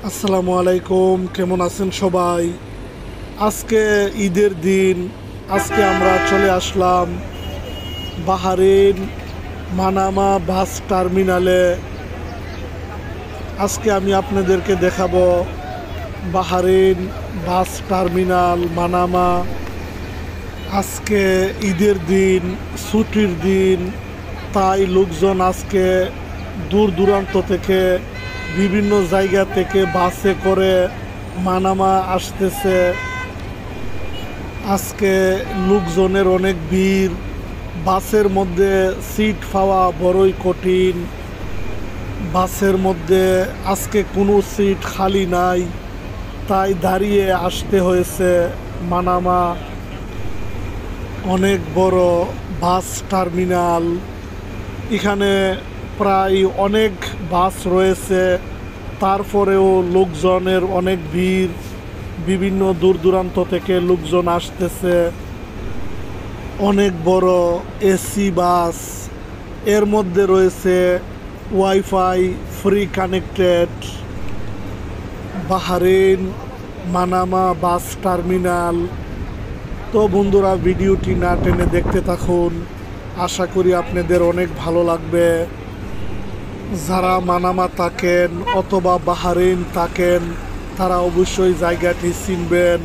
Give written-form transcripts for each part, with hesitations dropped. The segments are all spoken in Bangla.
আসসালামু আলাইকুম, কেমন আছেন সবাই? আজকে ঈদের দিন। আজকে আমরা চলে আসলাম বাহারিন মানামা বাস টার্মিনালে। আজকে আমি আপনাদেরকে দেখাবো বাহারিন বাস টার্মিনাল মানামা। আজকে ঈদের দিন, ছুটির দিন, তাই লোকজন আজকে দূর দূরান্ত থেকে বিভিন্ন জায়গা থেকে বাসে করে মানামা আসতেছে। আজকে লোকজনের অনেক ভিড়। বাসের মধ্যে সিট পাওয়া বড়ই কঠিন। বাসের মধ্যে আজকে কোনো সিট খালি নাই, তাই দাঁড়িয়ে আসতে হয়েছে মানামা। অনেক বড় বাস টার্মিনাল। এখানে প্রায় অনেক বাস রয়েছে, তারপরেও লোকজনের অনেক ভিড়। বিভিন্ন দূর দূরান্ত থেকে লোকজন আসতেছে। অনেক বড় এসি বাস, এর মধ্যে রয়েছে wifi, free connected. Bahrain Manama bus terminal. তো বন্ধুরা, ভিডিওটি না টেনে দেখতে থাকুন, আশা করি আপনাদের অনেক ভালো লাগবে। যারা মানামা থাকেন অথবা বাহারিন থাকেন, তারা অবশ্যই জায়গাটি চিনবেন।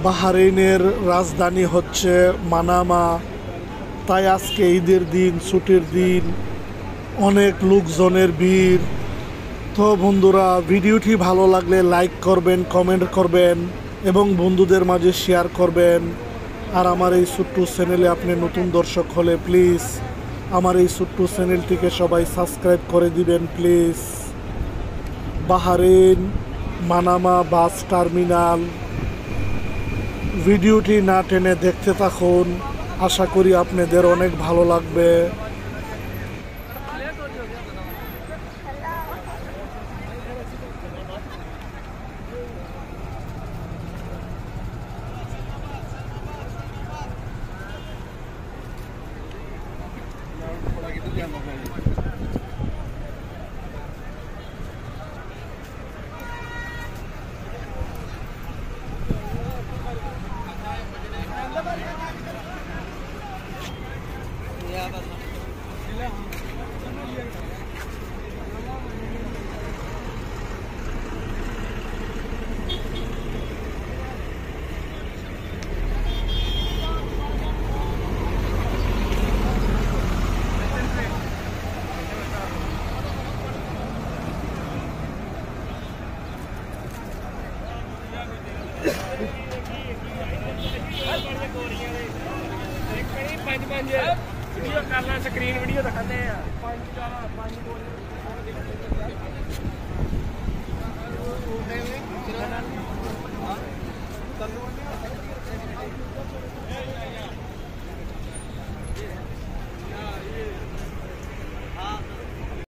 বাহারিনের রাজধানী হচ্ছে মানামা। তাই আজকে ঈদের দিন, ছুটির দিন, অনেক লোকজনের ভিড়। তো বন্ধুরা, ভিডিওটি ভালো লাগলে লাইক করবেন, কমেন্ট করবেন এবং বন্ধুদের মাঝে শেয়ার করবেন। আর আমার এই ছোট্ট চ্যানেলে আপনি নতুন দর্শক হলে প্লিজ আমার এই ছোট্ট চ্যানেলটিকে সবাই সাবস্ক্রাইব করে দিবেন please. Bahrain Manama bus terminal. ভিডিওটি না টেনে দেখতে থাকুন, আশা করি আপনাদের অনেক ভালো লাগবে। वीडियो कर ला स्क्रीन वीडियो दिखाते हैं 5 4 5